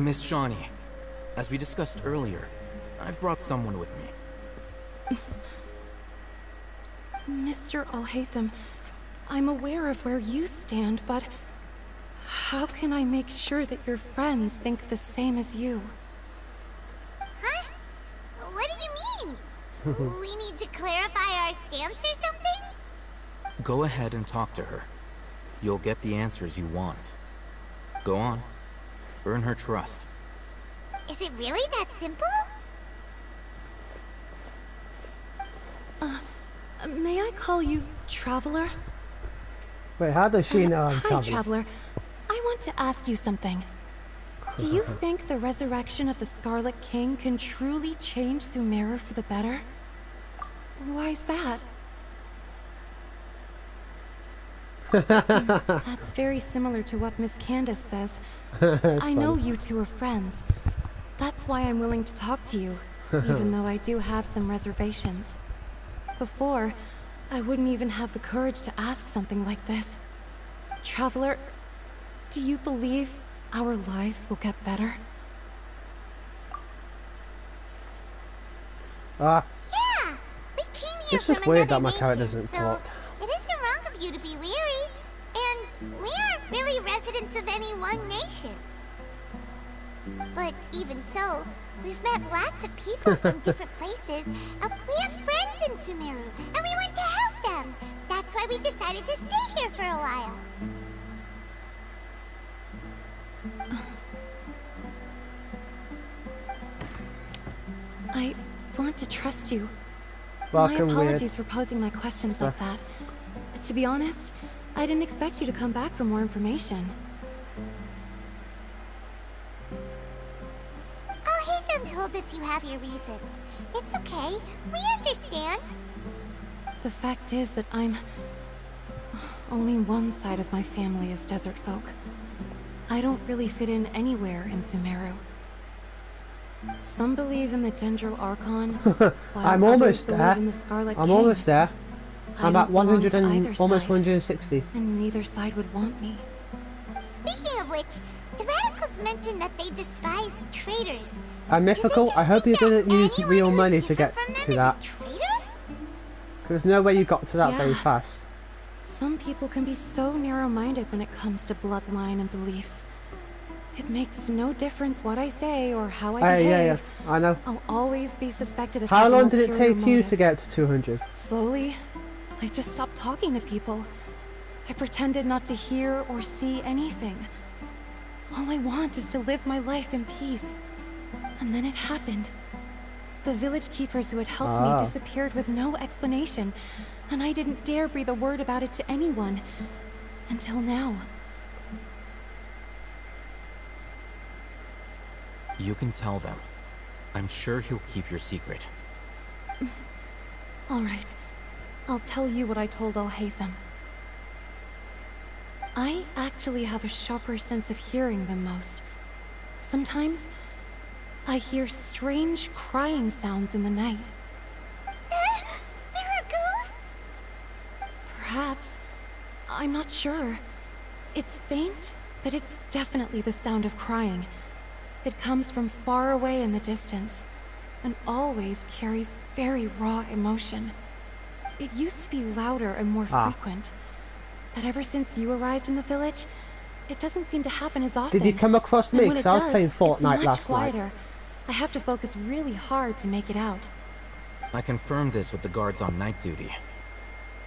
Miss Shawnee, as we discussed earlier, I've brought someone with me. Mr. Alhaitham, I'm aware of where you stand, but how can I make sure that your friends think the same as you? Huh? What do you mean? We need to clarify our stance or something? Go ahead and talk to her. You'll get the answers you want. Go on. Earn her trust. Is it really that simple? May I call you Traveler? Wait, how does she know I'm Hi, traveling? Traveler. I want to ask you something. Do you think the resurrection of the Scarlet King can truly change Sumeru for the better? Why is that? That's very similar to what Miss Candace says. I know you two are friends. That's why I'm willing to talk to you, even though I do have some reservations. Before, I wouldn't even have the courage to ask something like this. Traveler, do you believe our lives will get better? Yeah! We came here It's from just weird that another my character nation, doesn't so talk. it isn't wrong of you to be weary. And we aren't really residents of any one nation. But even so, we've met lots of people from different places. We have friends in Sumeru, and we want to help them. That's why we decided to stay here for a while. I want to trust you. Welcome, my apologies weird for posing my questions stuff. like that. To be honest, I didn't expect you to come back for more information. Alhaitham told us you have your reasons. It's okay. We understand. The fact is that only one side of my family is desert folk. I don't really fit in anywhere in Sumeru. Some believe in the Dendro Archon, while I'm others almost believe there. in the Scarlet I'm King. almost there. I I'm at don't belong 100 to and either almost side, 160. and neither side would want me. Speaking of which, the radicals mentioned that they despise traitors. I'm mythical. I hope you didn't use anyone real who's money to different get from them to is that. a traitor? There's no way you got to that very Yeah. fast. Some people can be so narrow-minded when it comes to bloodline and beliefs. It makes no difference what I say or how I behave. Yeah, I know. I'll always be suspected of How having long did it ulterior take you to motives. get to 200? Slowly, I just stopped talking to people. I pretended not to hear or see anything. All I want is to live my life in peace. And then it happened. The village keepers who had helped me disappeared with no explanation, and I didn't dare breathe a word about it to anyone. Until now. You can tell them. I'm sure he'll keep your secret. All right. I'll tell you what I told Alhaitham. I actually have a sharper sense of hearing than most. Sometimes, I hear strange crying sounds in the night. There are ghosts? Perhaps. I'm not sure. It's faint, but it's definitely the sound of crying. It comes from far away in the distance, and always carries very raw emotion. It used to be louder and more frequent, but ever since you arrived in the village, it doesn't seem to happen as often. Did you come across me? And when Because it I was playing does, Fortnite it's much last quieter. night. I have to focus really hard to make it out. I confirmed this with the guards on night duty.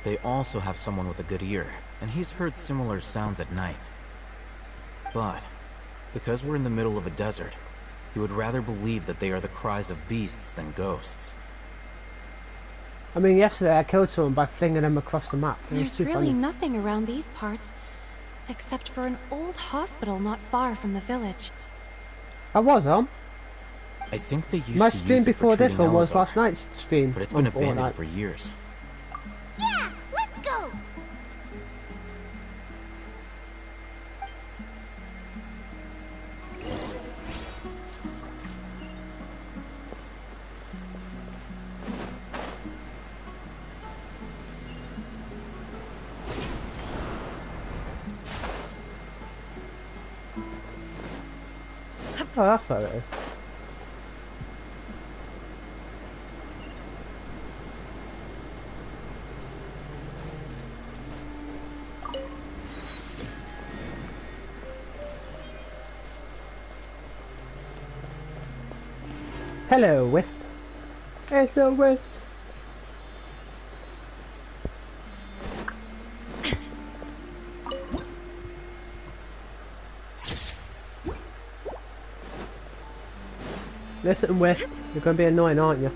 They also have someone with a good ear, and he's heard similar sounds at night. But, because we're in the middle of a desert, he would rather believe that they are the cries of beasts than ghosts. I mean, yesterday I killed someone by flinging them across the map. It was There's too really funny. nothing around these parts, except for an old hospital not far from the village. I was on. I think they used My to stream use it before for this treating one was Elazar, last night's stream. but it's on been abandoned Fortnite. for years. Yeah, let's go! Oh, that's where it is. Hello, Wisp. It's a Wisp. Listen, Wisp, you're going to be annoying, aren't you?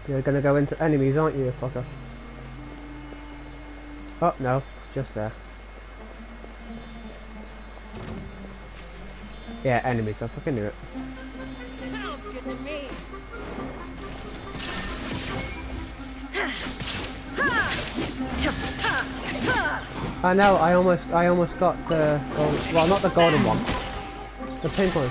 You're going to go into enemies, aren't you, fucker? Oh, no, just there. Yeah, enemies, I fucking knew it. Sounds good to me. I know, I almost got the golden, well, not the golden one. The pink one.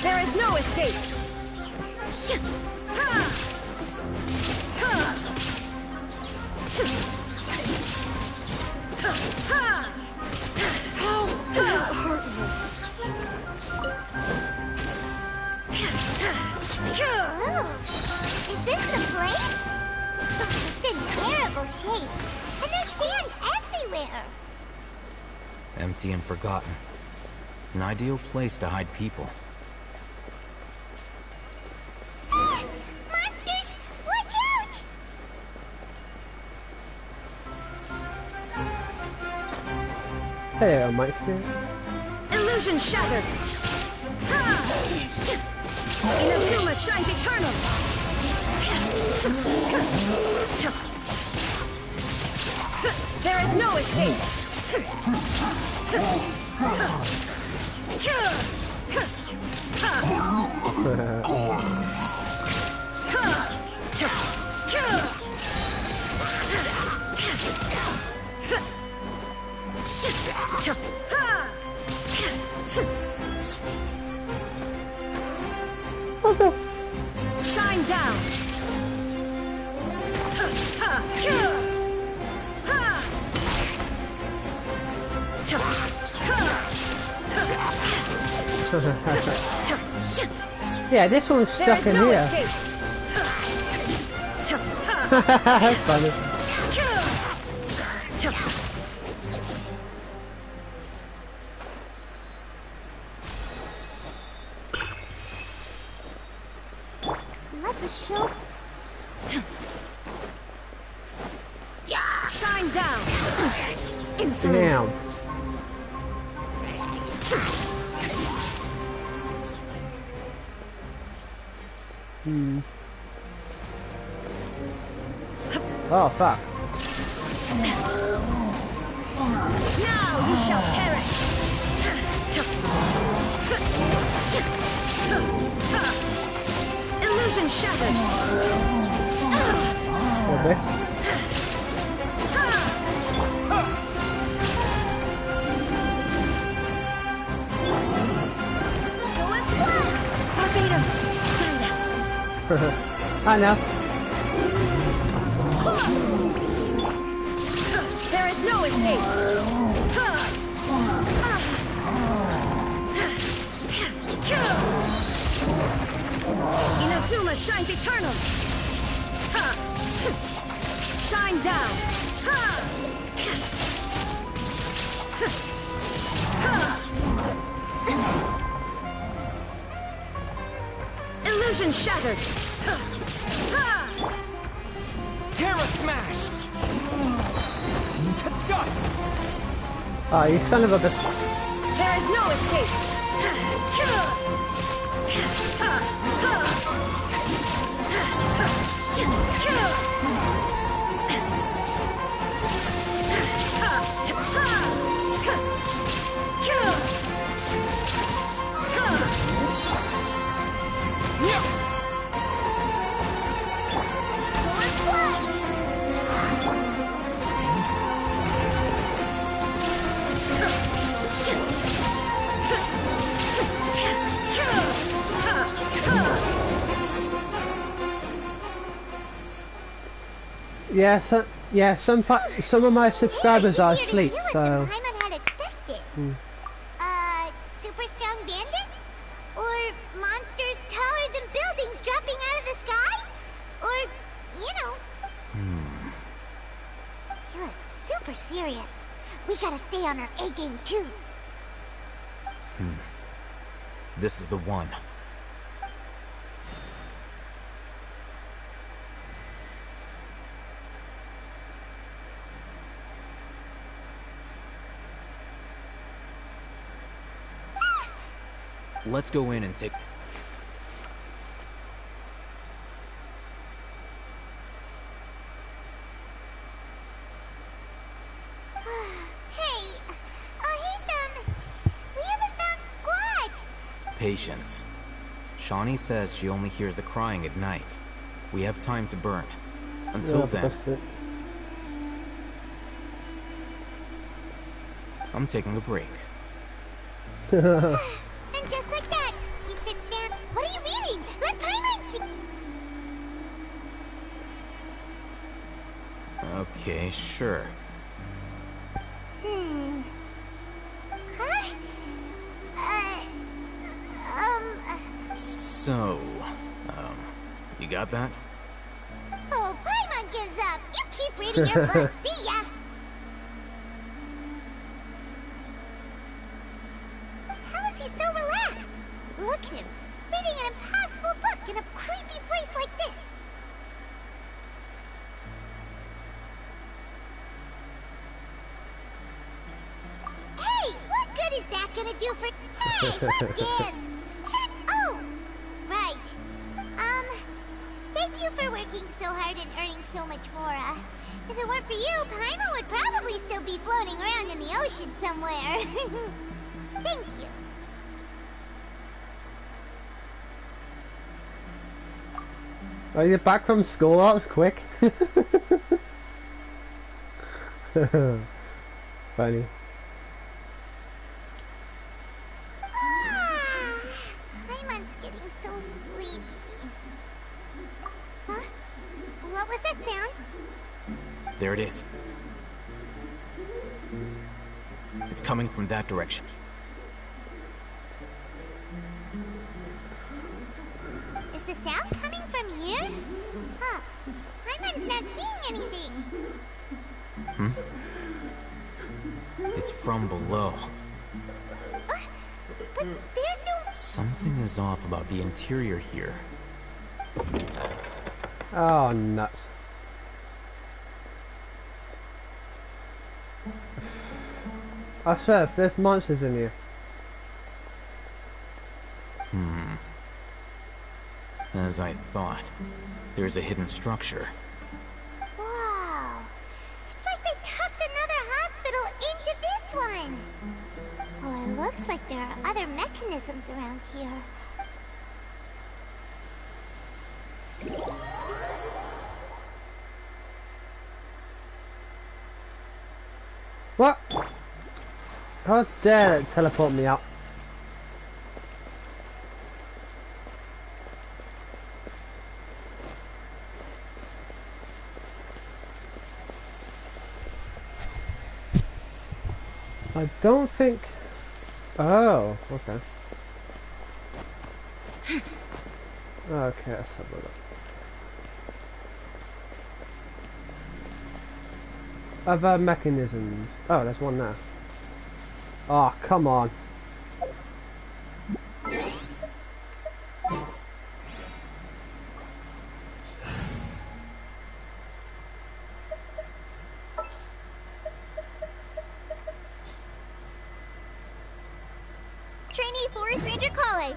There is no escape. How heartless. Oh, is this the place? It's in terrible shape, and there's sand everywhere. Empty and forgotten. An ideal place to hide people. Monsters, watch out! Hello, monster. Illusion shattered. Inazuma shines eternal. There is no escape. Shine down. Yeah, this one's There stuck is in no here. escape. That's funny. Let the show. Shine down. Insolent. Damn. Oh, fuck. Now you shall perish. Illusion shattered. Okay. Barbados, guide us. I know. There is no escape. Inazuma shines eternal. Shine down. Illusion shattered. Terra smash! To dust! Oh, you son of a bitch. There is no escape. Yeah, some of my subscribers are asleep, so. Paimon had expected. Super strong bandits? Or monsters taller than buildings dropping out of the sky? Or, you know. He looks super serious. We gotta stay on our A game too. This is the one. Let's go in and take... Hey, Ethan! We haven't found Squad! Patience. Shawnee says she only hears the crying at night. We have time to burn. Until Yeah, then, that's it. I'm taking a break. And just like that, he sits down. What are you reading? Let Paimon see. Okay, sure. Huh? So, you got that? Oh, Paimon gives up. You keep reading your book. See ya. How is he so relaxed? Look at him, reading an impossible book in a creepy place like this. Hey, what good is that gonna do for... Hey, what gives? Shut... Oh, right. Thank you for working so hard and earning so much more. If it weren't for you, Paimon would probably still be floating around in the ocean somewhere. Thank you. Are you back from school? That was quick. Funny. Paimon's getting so sleepy. Huh? What was that sound? There it is. It's coming from that direction. Is the sound coming from here? Huh. Paimon's not seeing anything. It's from below. But there's no... Something is off about the interior here. Oh, nuts. I swear, if there's monsters in here. As I thought. There's a hidden structure. Wow. It's like they tucked another hospital into this one. Oh, it looks like there are other mechanisms around here. What? How dare it teleport me out? I don't think... Oh, okay. Okay, let's have a look. Other mechanisms. Oh, there's one there. Oh, come on. Trainee Forest Ranger calling.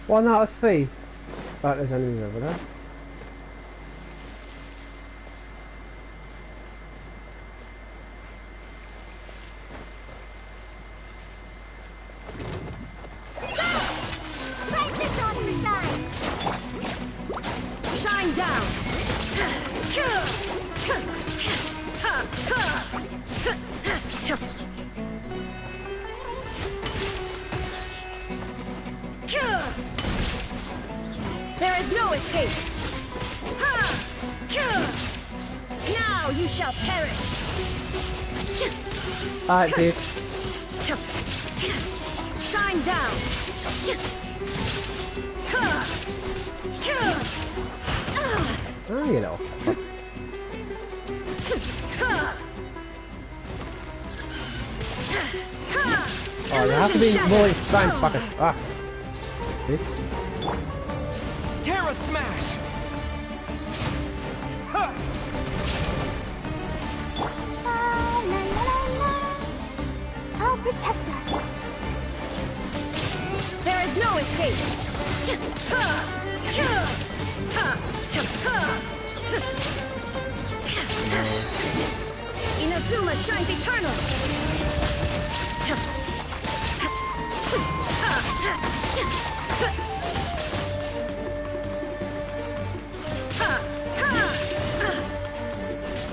One out of three. Right, there's enemies over there. Right this on for size. Shine down! There is no escape! Ha! Now you shall perish! Alright, dude. Shine down! Oh, you know. Oh, there has to be more slime fuckers. Ah. See? Terra Smash! Ha! La, la, la, la. I'll protect us. There is no escape! Inazuma shines eternal!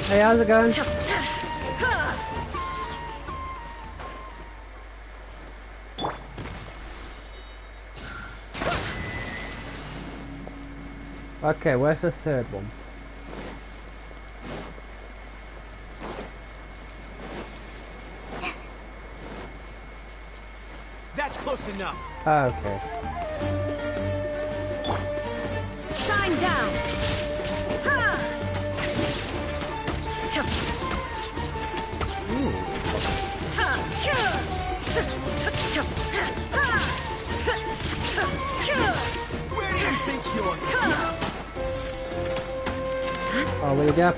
Hey, how's it going? Okay, where's the third one? That's close enough. Okay. Shine down! Where do you think you're? Oh, what do you got?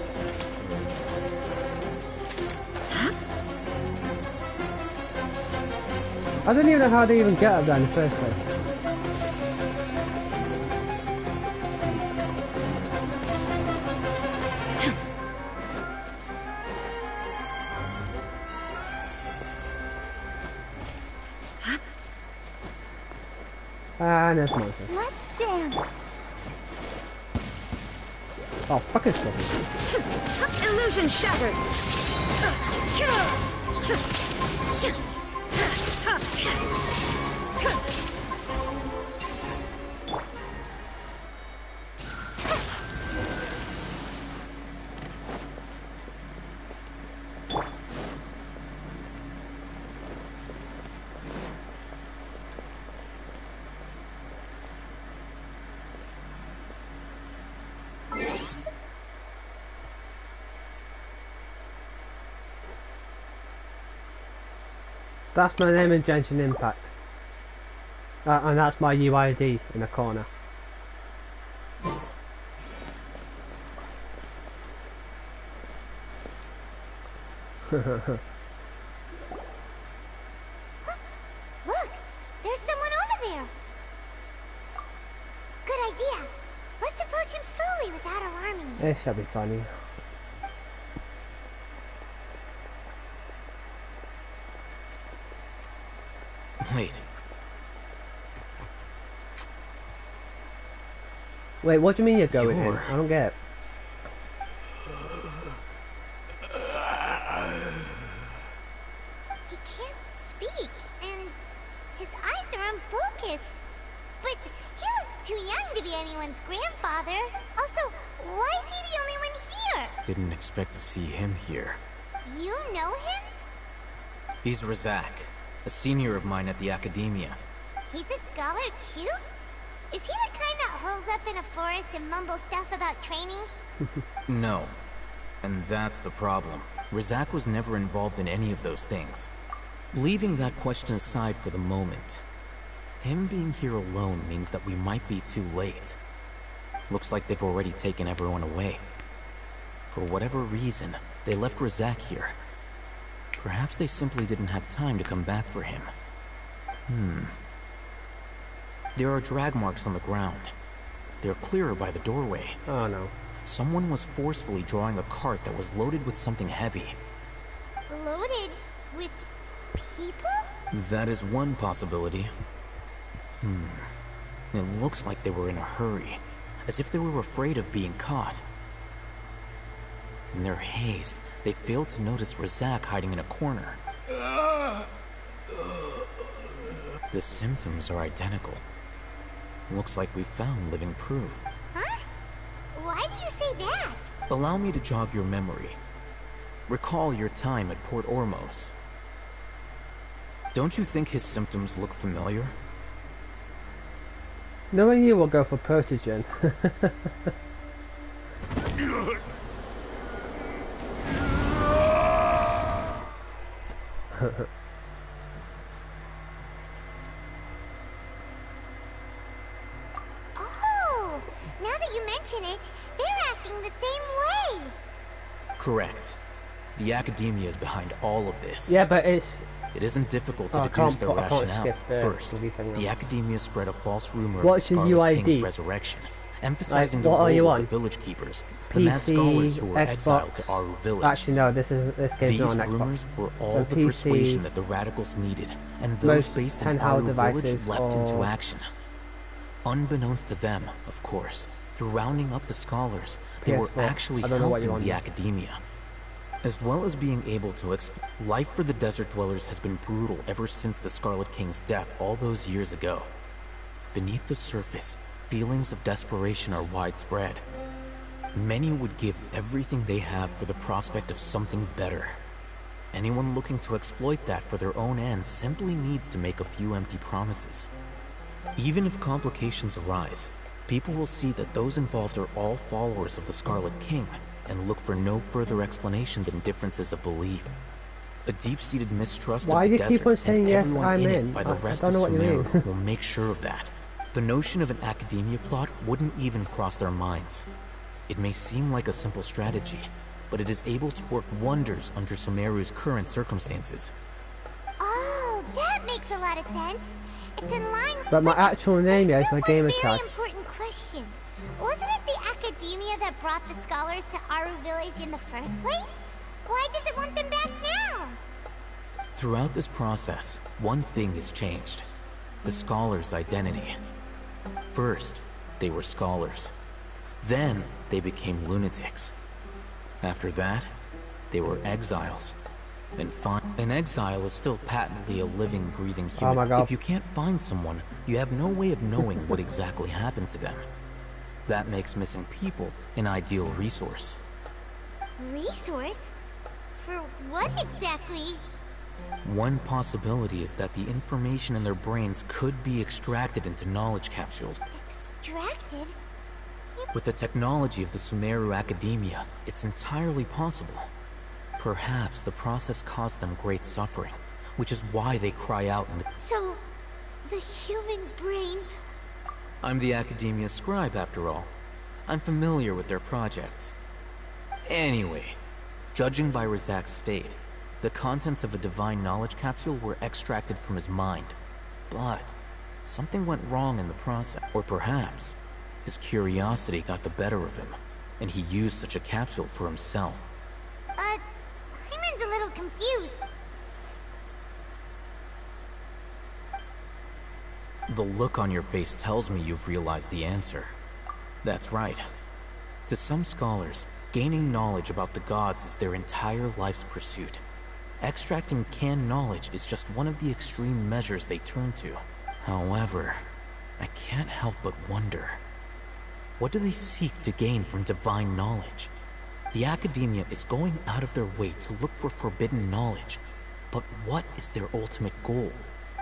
I don't even know how to even get up there in the first place. Ah, there's no. Let's dance. Oh, fucking shit. Illusion shattered! That's my name in GenShin Impact. And that's my UID in the corner. Look, there's someone over there. Good idea. Let's approach him slowly without alarming him. It shall be funny. Wait, Wait, what do you mean you're going in? You're- I don't get it. He can't speak, and his eyes are unfocused. But he looks too young to be anyone's grandfather. Also, why is he the only one here? didn't expect to see him here. You know him? He's Razak, a senior of mine at the academia. He's a scholar too? Is he the kind that holes up in a forest and mumbles stuff about training? No. And that's the problem. Razak was never involved in any of those things. Leaving that question aside for the moment, him being here alone means that we might be too late. Looks like they've already taken everyone away. For whatever reason, they left Razak here. Perhaps they simply didn't have time to come back for him. There are drag marks on the ground. They're clearer by the doorway. Oh no. Someone was forcefully drawing a cart that was loaded with something heavy. Loaded with people? That is one possibility. It looks like they were in a hurry, as if they were afraid of being caught. In their haste, they failed to notice Razak hiding in a corner. The symptoms are identical. Looks like we found living proof. Huh? Why do you say that? Allow me to jog your memory. Recall your time at Port Ormos. Don't you think his symptoms look familiar? Knowing you will go for Pertigen. Oh, now that you mention it, they're acting the same way. Correct. The Academia is behind all of this. Yeah, but it's... It isn't difficult to I deduce can't their put- I can't rationale. skip the First, movie thing the now. Academia spread a false rumor What's of the your Scarlet UID? King's resurrection, emphasizing the what are you role of on? the village keepers, the mad PC, scholars who were Xbox. exiled to Aru village. Actually, no, this game's These not on Xbox. rumors were all So the PC, persuasion that the radicals needed, and those most based in handheld Aru village devices leapt into or- action. Unbeknownst to them, of course, through rounding up the scholars, they were PS4. actually I don't know what helping you're the on. Academia. As well as being able to life for the desert dwellers has been brutal ever since the Scarlet King's death all those years ago. Beneath the surface, feelings of desperation are widespread. Many would give everything they have for the prospect of something better. Anyone looking to exploit that for their own ends simply needs to make a few empty promises. Even if complications arise, people will see that those involved are all followers of the Scarlet King, and look for no further explanation than differences of belief. A deep-seated mistrust Why of the do you keep desert on saying and yes, everyone I'm in in? it by the I rest don't of know what you mean. Sumeru will make sure of that. The notion of an academia plot wouldn't even cross their minds. It may seem like a simple strategy, but it is able to work wonders under Sumeru's current circumstances. Oh, that makes a lot of sense. It's in line. But my actual name There's is still my gamer one tag. very important question. Wasn't it the Academia that brought the scholars to Aru village in the first place? Why does it want them back now? Throughout this process, one thing has changed. The scholars' identity. First, they were scholars. Then, they became lunatics. After that, they were exiles. And an exile is still patently a living, breathing human. Oh my God. If you can't find someone, you have no way of knowing what exactly happened to them. That makes missing people an ideal resource. Resource? For what exactly? One possibility is that the information in their brains could be extracted into knowledge capsules. Extracted? With the technology of the Sumeru Academia, it's entirely possible. Perhaps the process caused them great suffering, which is why they cry out in the... So, the human brain... I'm the Academia scribe, after all. I'm familiar with their projects. Anyway, judging by Razak's state, the contents of a divine knowledge capsule were extracted from his mind. But something went wrong in the process. Or perhaps his curiosity got the better of him, and he used such a capsule for himself. Hyman's a little confused. The look on your face tells me you've realized the answer. That's right. To some scholars, gaining knowledge about the gods is their entire life's pursuit. Extracting canned knowledge is just one of the extreme measures they turn to. However, I can't help but wonder, what do they seek to gain from divine knowledge? The Academia is going out of their way to look for forbidden knowledge, but what is their ultimate goal?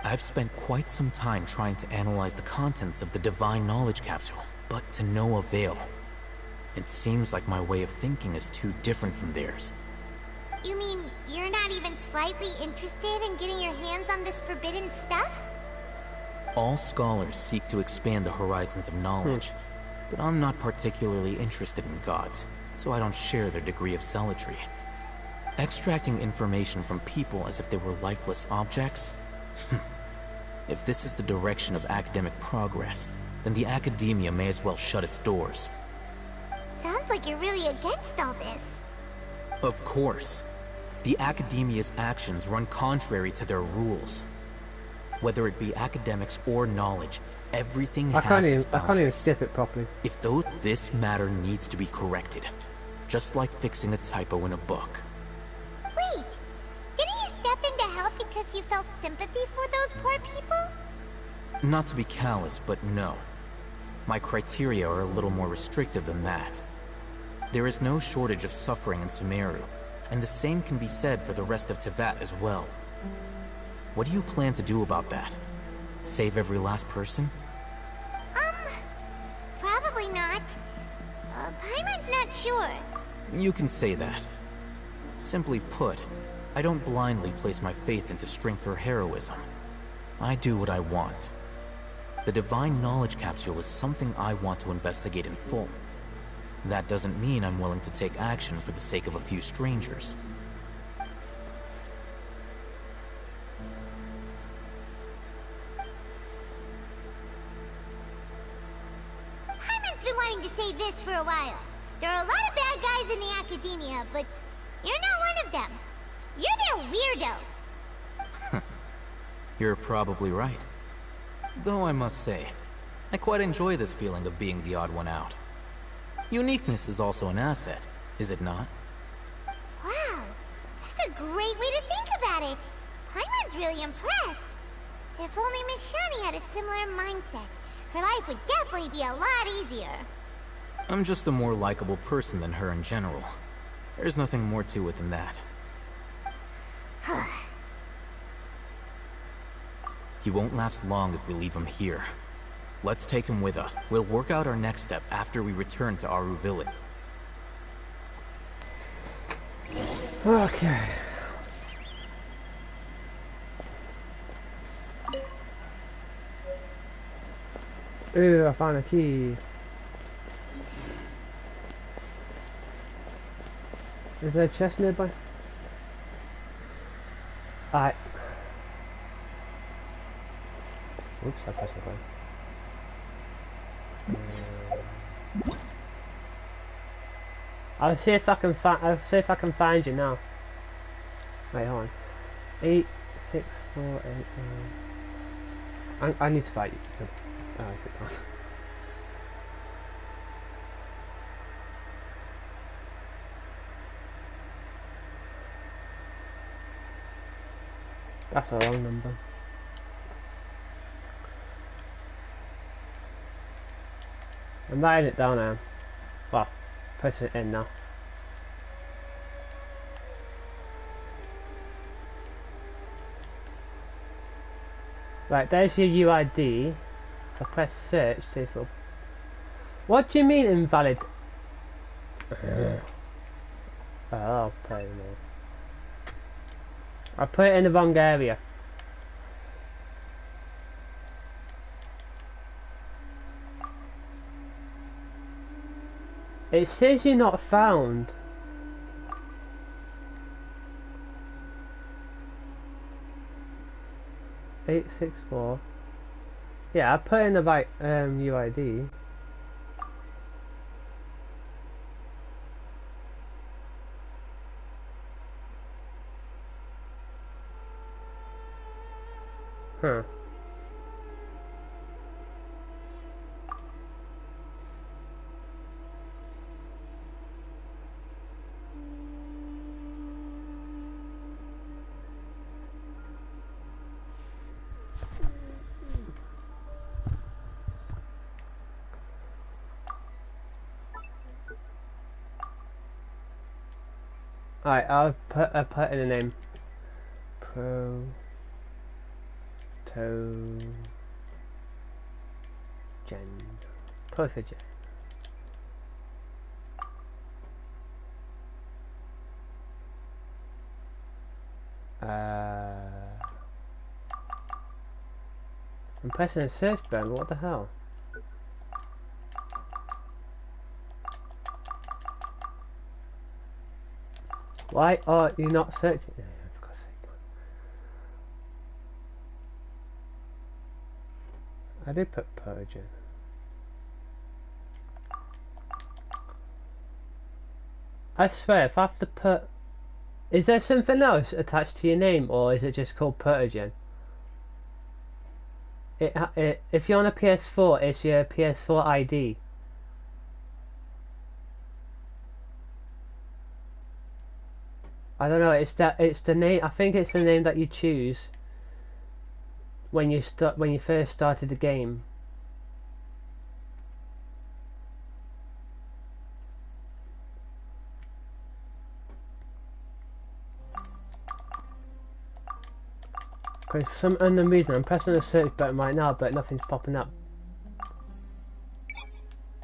I've spent quite some time trying to analyze the contents of the divine knowledge capsule, but to no avail. It seems like my way of thinking is too different from theirs. You mean you're not even slightly interested in getting your hands on this forbidden stuff? All scholars seek to expand the horizons of knowledge, but I'm not particularly interested in gods, so I don't share their degree of zealotry. Extracting information from people as if they were lifeless objects? If this is the direction of academic progress, then the Academia may as well shut its doors. Sounds like you're really against all this. Of course. The Academia's actions run contrary to their rules. Whether it be academics or knowledge, everything I has its can't even boundaries. skip it properly. If this matter needs to be corrected, just like fixing a typo in a book. Wait, didn't you step in to help because you felt sympathy for those poor people? Not to be callous, but no. My criteria are a little more restrictive than that. There is no shortage of suffering in Sumeru, and the same can be said for the rest of Teyvat as well. What do you plan to do about that? Save every last person? Probably not. Paimon's not sure. You can say that. Simply put, I don't blindly place my faith into strength or heroism. I do what I want. The Divine Knowledge Capsule is something I want to investigate in full. That doesn't mean I'm willing to take action for the sake of a few strangers. Paimon's been wanting to say this for a while. There are a lot of bad guys in the academia, but you're not one of them. You're their weirdo. You're probably right. Though I must say, I quite enjoy this feeling of being the odd one out. Uniqueness is also an asset, is it not? Wow, that's a great way to think about it. Paimon's really impressed. If only Miss Shani had a similar mindset, her life would definitely be a lot easier. I'm just a more likable person than her in general. There's nothing more to it than that. He won't last long if we leave him here. Let's take him with us. We'll work out our next step after we return to Aru Village. Okay. Ooh, I found a key. Is there a chest nearby? Alright. Oops, I pressed the button. I'll see if I can find you now. Wait, hold on. 8, 6, 4, 8, I need to fight you. Oh, I forgot. That's a wrong number. I'm writing it down now. Well, pressing it in now. Right, there's your UID. If I press search, this will... What do you mean invalid? Oh, I'll put it in there. I put it in the wrong area. It says you're not found. Eight, 6, 4. Yeah, I put in the right UID. Huh. Alright, I'll put in the name. Protogen. I'm pressing a search button, what the hell? Why are you not searching? Yeah, for God's sake. I did put Protogen. I swear, if I have to put... Is there something else attached to your name, or is it just called Protogen? If you're on a PS4, it's your PS4 ID. I don't know. It's the name. I think it's the name that you choose when you first started the game. Because for some unknown reason I'm pressing the search button right now but nothing's popping up.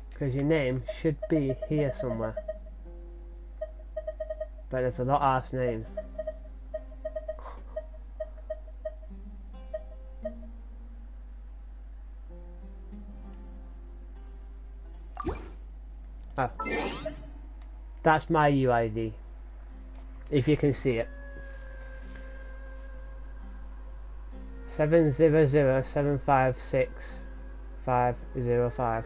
Because your name should be here somewhere. But there's a lot of ass names. Oh. That's my UID. If you can see it. 700756505.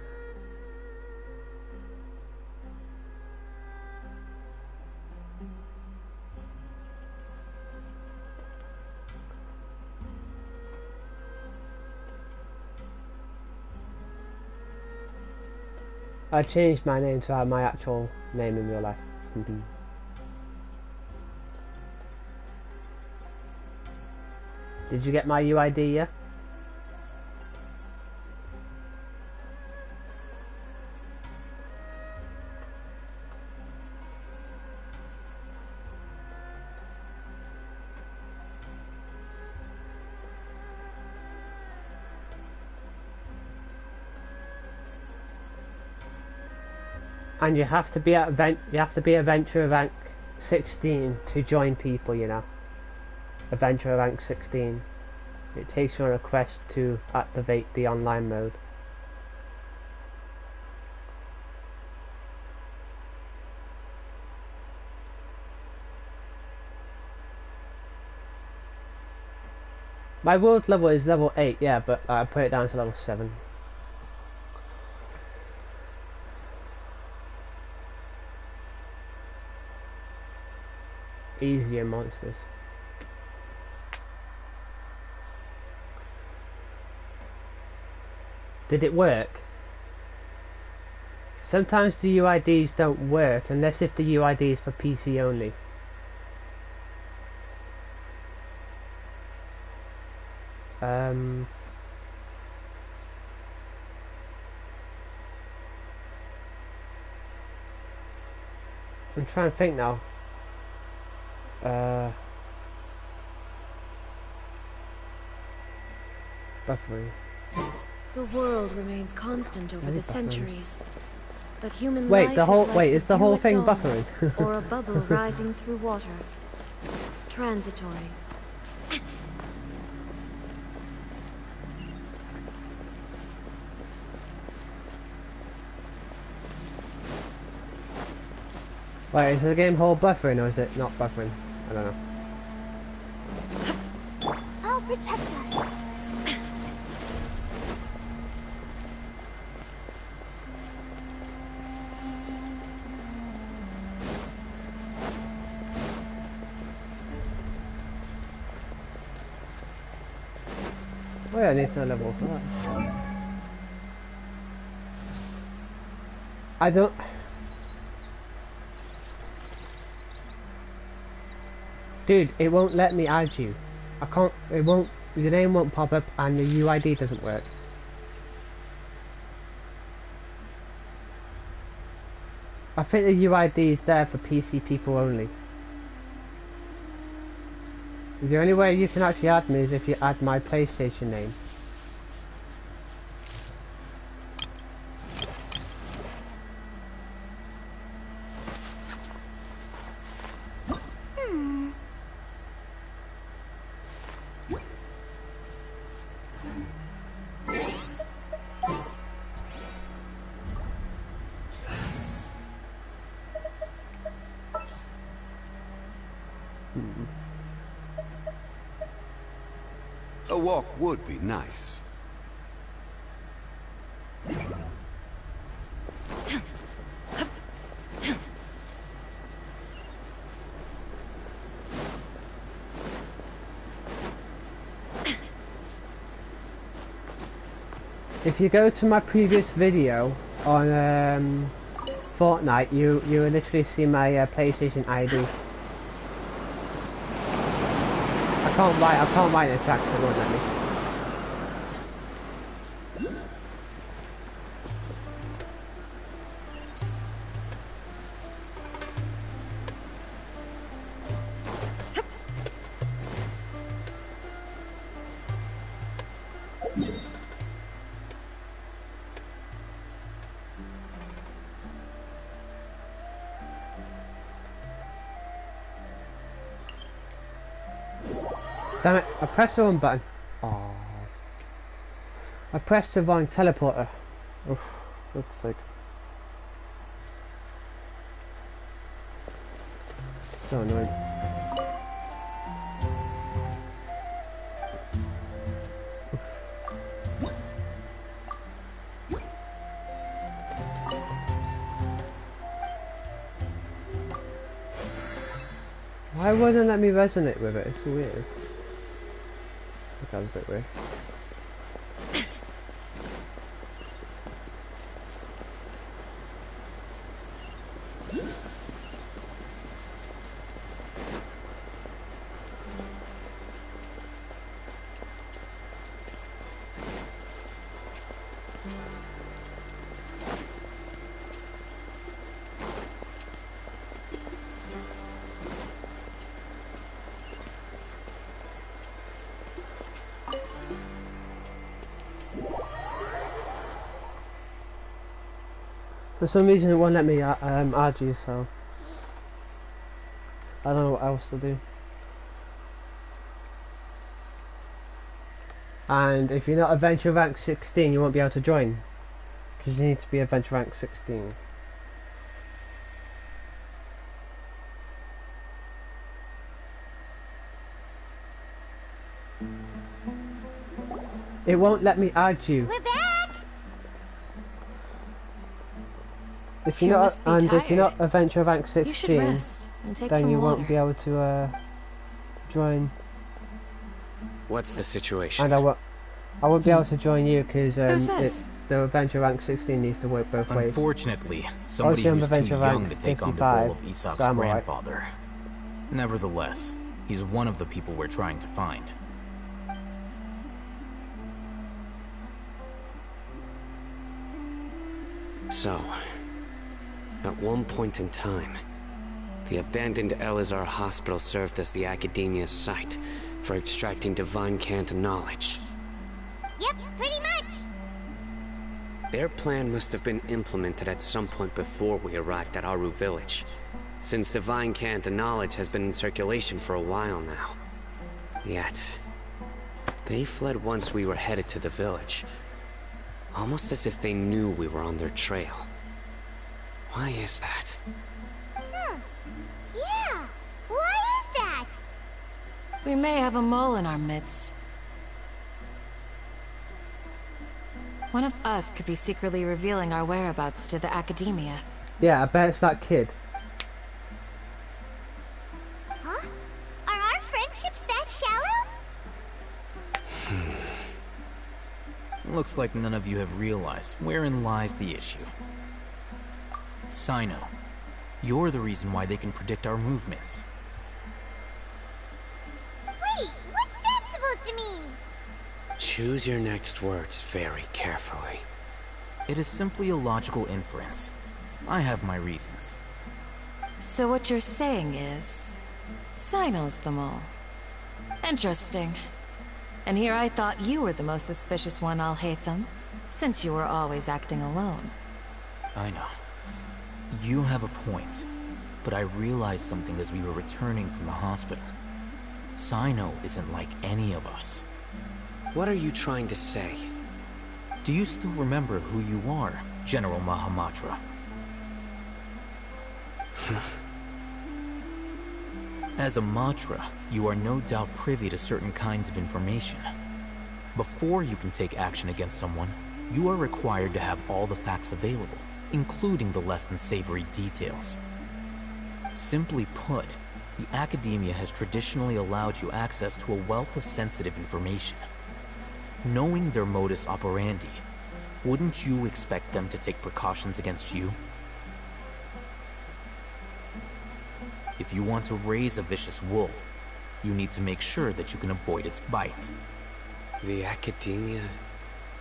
I changed my name to have my actual name in real life. Did you get my UID, yeah? And you have to be at adventurer rank 16 to join people, you know. Adventurer rank 16. It takes you on a quest to activate the online mode. My world level is level 8, yeah, but I put it down to level 7. Easier monsters. Did it work? Sometimes the UIDs don't work unless if the UID is for PC only. I'm trying to think now. Buffering. The world remains constant over the centuries, but human Wait, life the whole is like wait, the is the whole dew at thing dawn, buffering? or a bubble rising through water. Transitory. Wait, is the game whole buffering or is it not buffering? I don't know. I'll protect us. Oh yeah, I need to level for that. I don't... Dude, it won't let me add you. I can't, it won't, your name won't pop up and the UID doesn't work. I think the UID is there for PC people only. The only way you can actually add me is if you add my PlayStation name. A walk would be nice. If you go to my previous video on Fortnite, you will literally see my PlayStation ID. I can't write the tracks, it won't let me. Damn it, I pressed the wrong button. Oh. I pressed the wrong teleporter. Oof, that's sick. So annoying. Why wouldn't it let me resonate with it? It's weird. That was a bit weird. For some reason it won't let me add you, so I don't know what else to do. And if you're not adventure rank 16 you won't be able to join, because you need to be adventure rank 16. It won't let me add you. We're back! If you're not, and if you're not adventure rank You should 16, rest and take then some you water. won't be able to join. What's the situation? And I won't be able to join you because Who's this? the adventure rank 16 needs to work both ways. Unfortunately, somebody Obviously, I'm who's too adventure young to rank take on the 55, role of Isak's so I'm alright. grandfather. Nevertheless, he's one of the people we're trying to find. So, at one point in time, the abandoned Elazar hospital served as the academia's site for extracting divine cant knowledge. Yep, pretty much. Their plan must have been implemented at some point before we arrived at Aru village, since divine cant knowledge has been in circulation for a while now. Yet, they fled once we were headed to the village, almost as if they knew we were on their trail. Why is that? Yeah, why is that? We may have a mole in our midst. One of us could be secretly revealing our whereabouts to the academia. Yeah, I bet it's that kid. Huh? Are our friendships that shallow? Looks like none of you have realized wherein lies the issue. Sino, you're the reason why they can predict our movements. Wait, what's that supposed to mean? Choose your next words very carefully. It is simply a logical inference. I have my reasons. So what you're saying is, Sino's the mole. Interesting. And here I thought you were the most suspicious one, Al-Haytham, since you were always acting alone. I know. You have a point, but I realized something as we were returning from the hospital. Sino isn't like any of us. What are you trying to say? Do you still remember who you are, General Mahamatra? As a Matra, you are no doubt privy to certain kinds of information. Before you can take action against someone, you are required to have all the facts available, including the less than savory details. Simply put, the academia has traditionally allowed you access to a wealth of sensitive information. Knowing their modus operandi, wouldn't you expect them to take precautions against you? If you want to raise a vicious wolf, you need to make sure that you can avoid its bite. The academia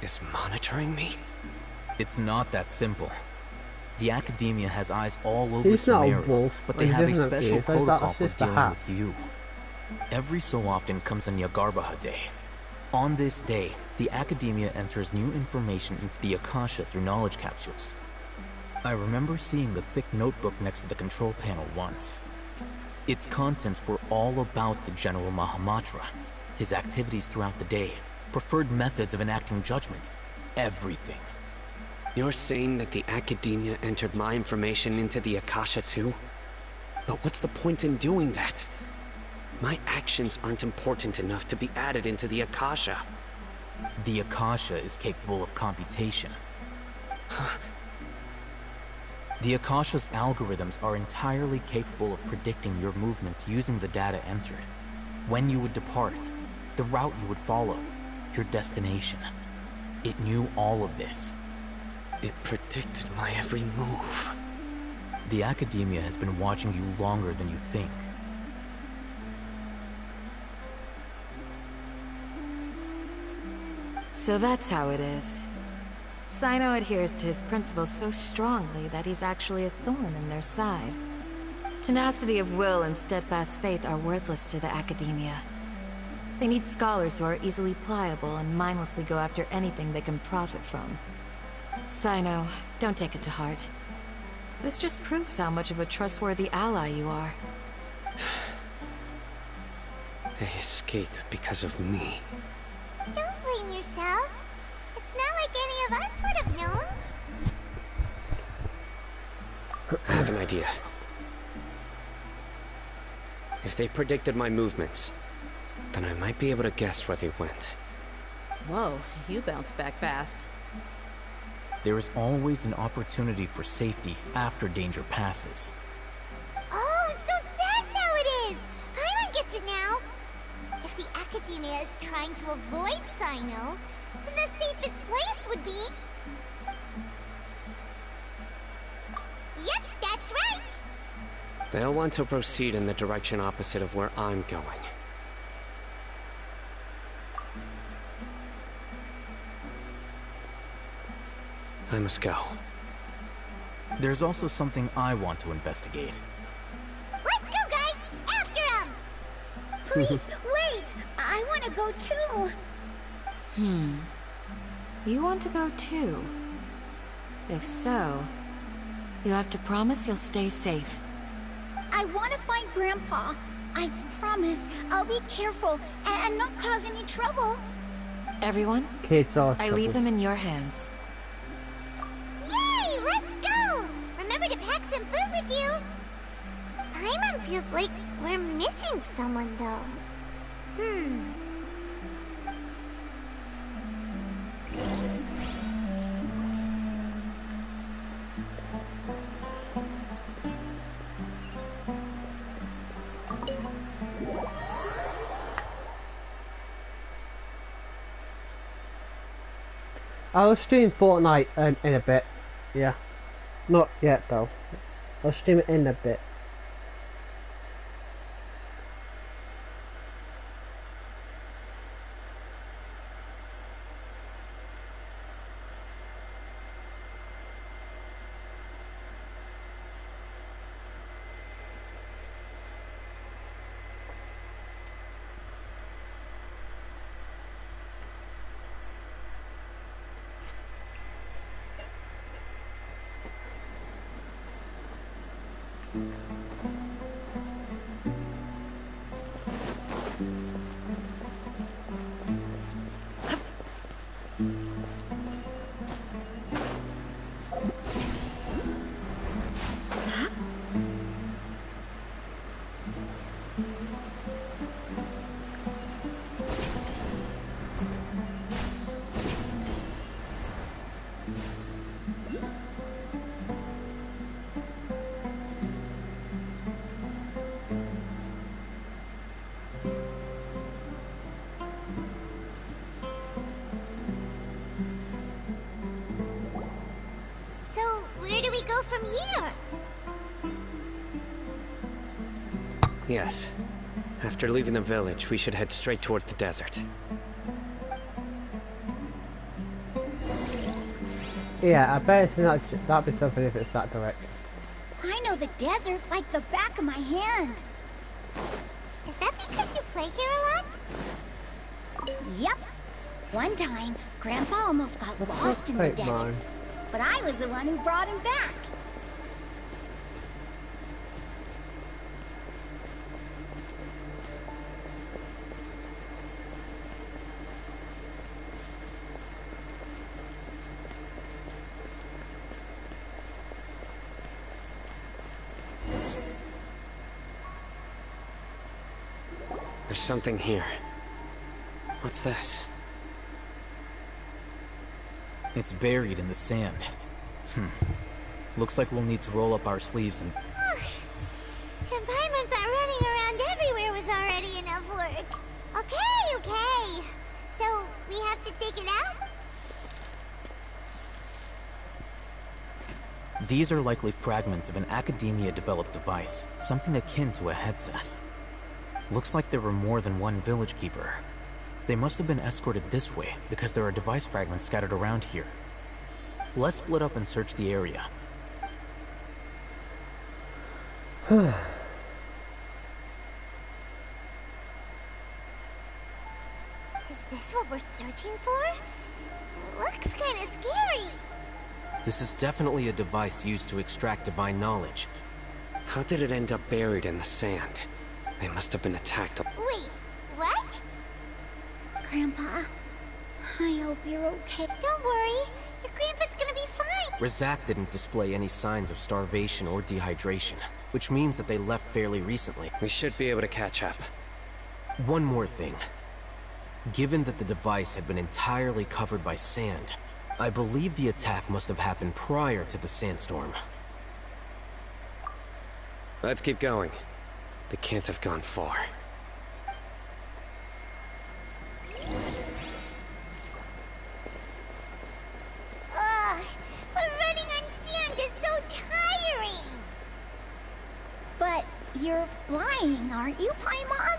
is monitoring me? It's not that simple. The academia has eyes all over He's not a Sumeria, wolf. but they He have a doesn't have special ears. That's protocol for just a dealing hat. with you. Every so often comes a Yagarbaha Day. On this day, the academia enters new information into the Akasha through knowledge capsules. I remember seeing the thick notebook next to the control panel once. Its contents were all about the General Mahamatra, his activities throughout the day, preferred methods of enacting judgment, everything. You're saying that the Academia entered my information into the Akasha too? But what's the point in doing that? My actions aren't important enough to be added into the Akasha. The Akasha is capable of computation. The Akasha's algorithms are entirely capable of predicting your movements using the data entered. When you would depart, the route you would follow, your destination. It knew all of this. It predicted my every move. The Academia has been watching you longer than you think. So that's how it is. Sino adheres to his principles so strongly that he's actually a thorn in their side. Tenacity of will and steadfast faith are worthless to the Academia. They need scholars who are easily pliable and mindlessly go after anything they can profit from. Sino, don't take it to heart. This just proves how much of a trustworthy ally you are. They escaped because of me. Don't blame yourself. It's not like any of us would have known. I have an idea. If they predicted my movements, then I might be able to guess where they went. Whoa, you bounced back fast. There is always an opportunity for safety after danger passes. Oh, so that's how it is! Paimon gets it now! If the Academia is trying to avoid Sino, then the safest place would be... Yep, that's right! They'll want to proceed in the direction opposite of where I'm going. I must go. There's also something I want to investigate. Let's go, guys! After him! Please, wait! I want to go too! You want to go too? If so, you have to promise you'll stay safe. I want to find Grandpa. I promise I'll be careful and not cause any trouble. Everyone, Kids are I leave him in your hands. Yay! Let's go! Remember to pack some food with you! Paimon feels like we're missing someone, though. I'll stream Fortnite in a bit. Yeah. Not yet though. I'll stream it in a bit. From here. Yes. After leaving the village, we should head straight toward the desert. Yeah, I bet it's not. That'd be something if it's that direct. I know the desert like the back of my hand. Is that because you play here a lot? Yep. One time, Grandpa almost got lost in the desert. But I was the one who brought him back. There's something here. What's this? It's buried in the sand. Looks like we'll need to roll up our sleeves and... And Paimon thought running around everywhere was already enough work. Okay. So, we have to dig it out? These are likely fragments of an Academia-developed device, something akin to a headset. Looks like there were more than one village keeper. They must have been escorted this way, because there are device fragments scattered around here. Let's split up and search the area. Is this what we're searching for? Looks kinda scary. This is definitely a device used to extract divine knowledge. How did it end up buried in the sand? They must have been attacked. Wait, what? Grandpa, I hope you're okay. Don't worry, your grandpa's gonna be fine. Razak didn't display any signs of starvation or dehydration, which means that they left fairly recently. We should be able to catch up. One more thing. Given that the device had been entirely covered by sand, I believe the attack must have happened prior to the sandstorm. Let's keep going. They can't have gone far. Ugh, but running on sand is so tiring. But you're flying, aren't you, Paimon?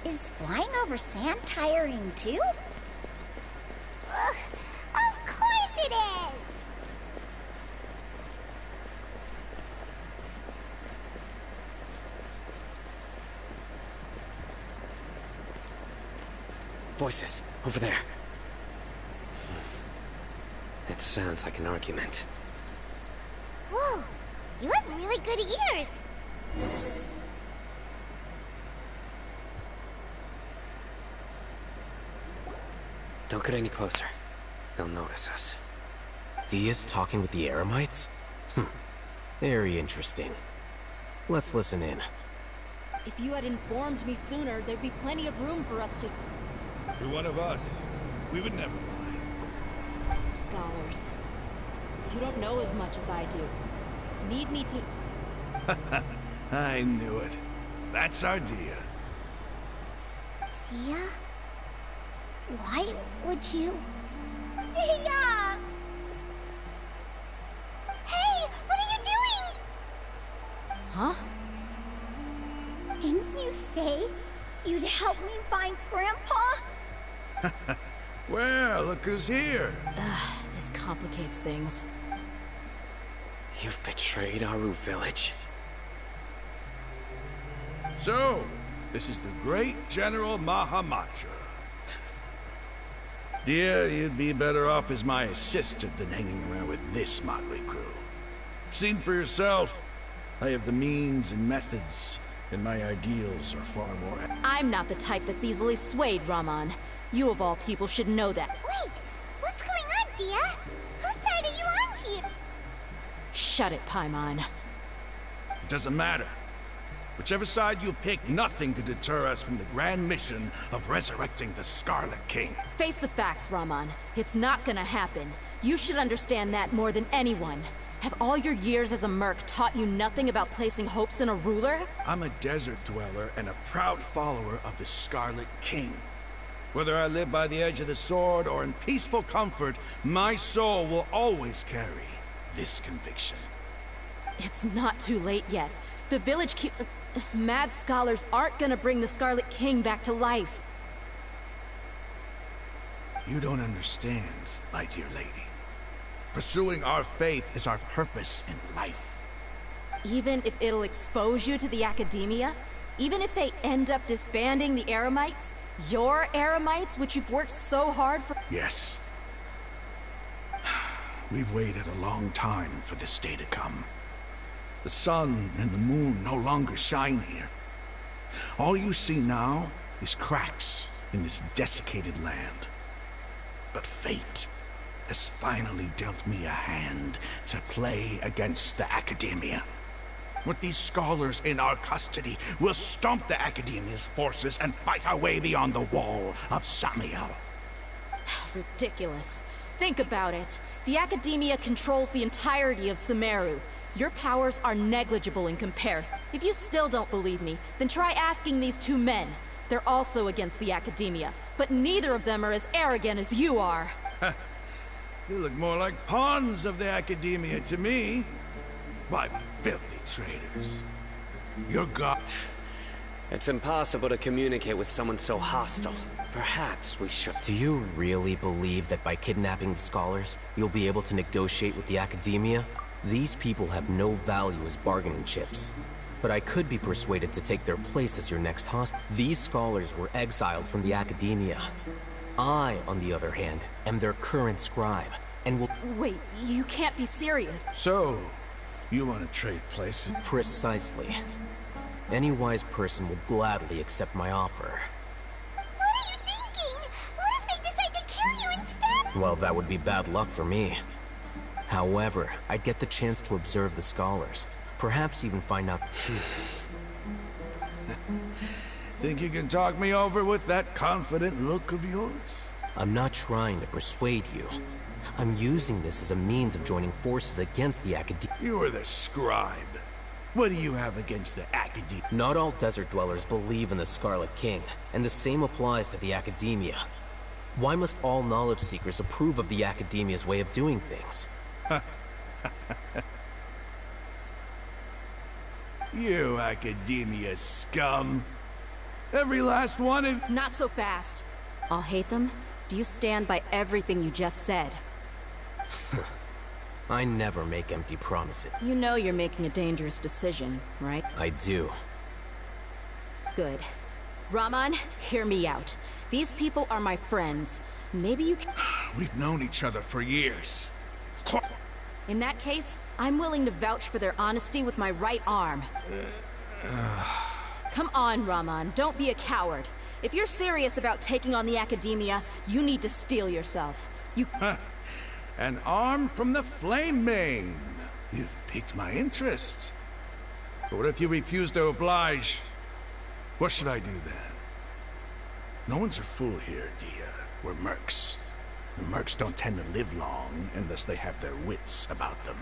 Is flying over sand tiring too? Ugh, of course it is. Voices, over there. It sounds like an argument. Whoa, you have really good ears. Don't get any closer. They'll notice us. Dia's talking with the Eremites? Very interesting. Let's listen in. If you had informed me sooner, there'd be plenty of room for us to... You're one of us. We would never lie. Scholars. You don't know as much as I do. Need me to... I knew it. That's our Dia. Dia? Why would you... Dia! Hey, what are you doing? Huh? Didn't you say you'd help me find Grandpa? Well, look who's here. This complicates things. You've betrayed Aru Village? So, this is the great General Mahamatra. Dear, you'd be better off as my assistant than hanging around with this motley crew. Seen for yourself. I have the means and methods, and my ideals are far more... I'm not the type that's easily swayed, Raman. You of all people should know that. Wait, what's going on, Dia? Whose side are you on here? Shut it, Paimon. It doesn't matter. Whichever side you pick, nothing could deter us from the grand mission of resurrecting the Scarlet King. Face the facts, Raman. It's not gonna happen. You should understand that more than anyone. Have all your years as a merc taught you nothing about placing hopes in a ruler? I'm a desert dweller and a proud follower of the Scarlet King. Whether I live by the edge of the sword or in peaceful comfort, my soul will always carry this conviction. It's not too late yet. The village mad scholars aren't gonna bring the Scarlet King back to life. You don't understand, my dear lady. Pursuing our faith is our purpose in life. Even if it'll expose you to the Academia? Even if they end up disbanding the Eremites? Your Eremites, which you've worked so hard for— Yes. We've waited a long time for this day to come. The sun and the moon no longer shine here. All you see now is cracks in this desiccated land. But fate has finally dealt me a hand to play against the Academia. With these scholars in our custody, we'll stomp the Academia's forces and fight our way beyond the wall of Samiel. Ridiculous. Think about it. The Academia controls the entirety of Sumeru. Your powers are negligible in comparison. If you still don't believe me, then try asking these two men. They're also against the Academia, but neither of them are as arrogant as you are. You look more like pawns of the Academia to me. Why, filthy traitors. Your god... It's impossible to communicate with someone so hostile. Perhaps we should... Do you really believe that by kidnapping the scholars, you'll be able to negotiate with the Academia? These people have no value as bargaining chips. But I could be persuaded to take their place as your next hostage. These scholars were exiled from the Academia. I, on the other hand, am their current scribe, and will... Wait, you can't be serious. So, you want to trade places? Precisely. Any wise person will gladly accept my offer. What are you thinking? What if they decide to kill you instead? Well, that would be bad luck for me. However, I'd get the chance to observe the scholars. Perhaps even find out... Think you can talk me over with that confident look of yours? I'm not trying to persuade you. I'm using this as a means of joining forces against the Academia. You are the scribe. What do you have against the Academia? Not all desert dwellers believe in the Scarlet King, and the same applies to the Academia. Why must all knowledge seekers approve of the Academia's way of doing things? You Academia scum. Every last one of... Not so fast. I'll hate them. Do you stand by everything you just said? I never make empty promises. You know you're making a dangerous decision, right? I do. Good. Rahman, hear me out. These people are my friends. Maybe you can... We've known each other for years. Of course. In that case, I'm willing to vouch for their honesty with my right arm. Come on, Rahman, don't be a coward. If you're serious about taking on the Academia, you need to steel yourself. You... An arm from the Flame Mane. You've piqued my interest. But what if you refuse to oblige? What should I do then? No one's a fool here, Dia. We're mercs. The mercs don't tend to live long unless they have their wits about them.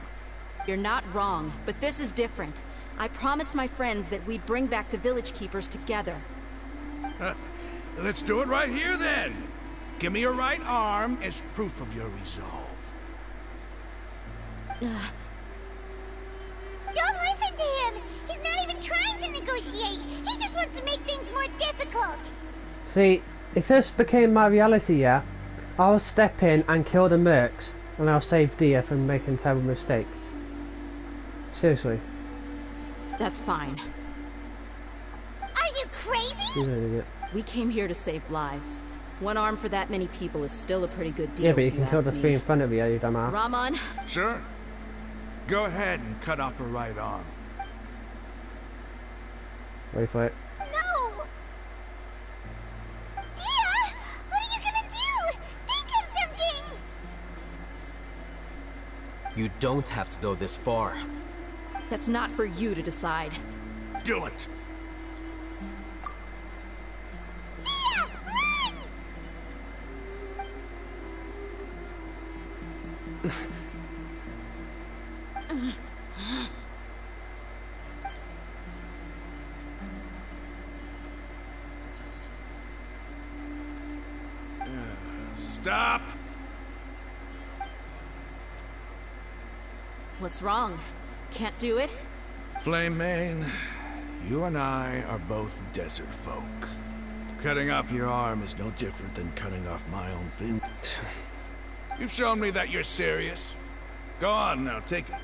You're not wrong, but this is different. I promised my friends that we'd bring back the village keepers together. Let's do it right here then. Give me your right arm as proof of your resolve. Don't listen to him! He's not even trying to negotiate! He just wants to make things more difficult! See, if this became my reality, yeah, I'll step in and kill the mercs, and I'll save Dia from making a terrible mistake. Seriously. That's fine. Are you crazy? She's an idiot. We came here to save lives. One arm for that many people is still a pretty good deal. Yeah, but you can kill the three in front of you, you dumbass. Rahman? Sure. Go ahead and cut off her right arm. Wait for it. No! Dia! What are you gonna do? Think of something! You don't have to go this far. That's not for you to decide. Do it! Dia! Run! Stop! What's wrong? Can't do it? Flame Mane, you and I are both desert folk. Cutting off your arm is no different than cutting off my own fin. You've shown me that you're serious. Go on now, take it.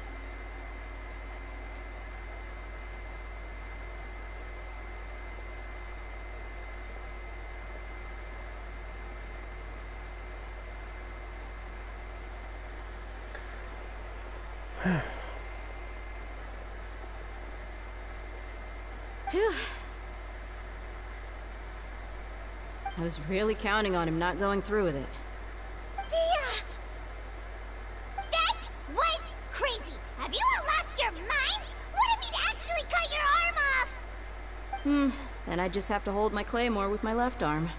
Phew. I was really counting on him not going through with it. Dia! That was crazy! Have you all lost your minds? What if he'd actually Then I just have to hold my claymore with my left arm.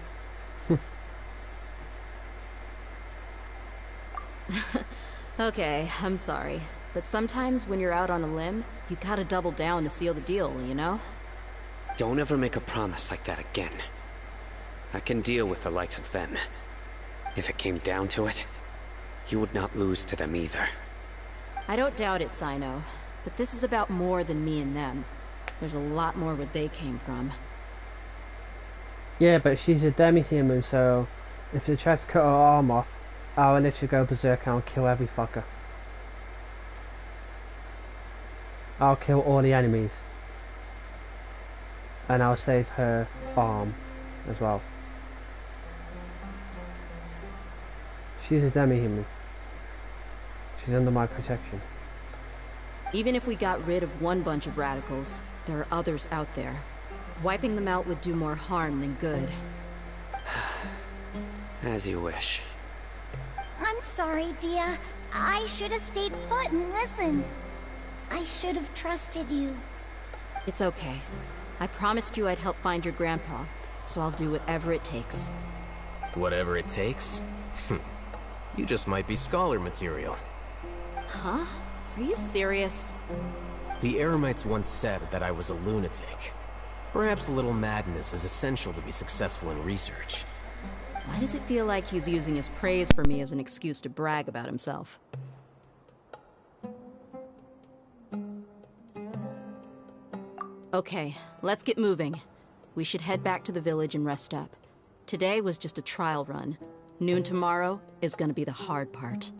Okay, I'm sorry. But sometimes when you're out on a limb, you gotta double down to seal the deal, you know? Don't ever make a promise like that again. I can deal with the likes of them. If it came down to it, you would not lose to them either. I don't doubt it, Sino. But this is about more than me and them. There's a lot more where they came from. Yeah, but she's a demi-human, so if they try to cut her arm off, I'll literally go berserk and I'll kill every fucker. I'll kill all the enemies. And I'll save her arm as well. She's a demi-human. She's under my protection. Even if we got rid of one bunch of radicals, there are others out there. Wiping them out would do more harm than good. As you wish. I'm sorry, Dia. I should have stayed put and listened. I should have trusted you. It's okay. I promised you I'd help find your grandpa, so I'll do whatever it takes. Whatever it takes? You just might be scholar material. Huh? Are you serious? The Eremites once said that I was a lunatic. Perhaps a little madness is essential to be successful in research. Why does it feel like he's using his praise for me as an excuse to brag about himself? Okay, let's get moving. We should head back to the village and rest up. Today was just a trial run. Noon tomorrow is gonna be the hard part.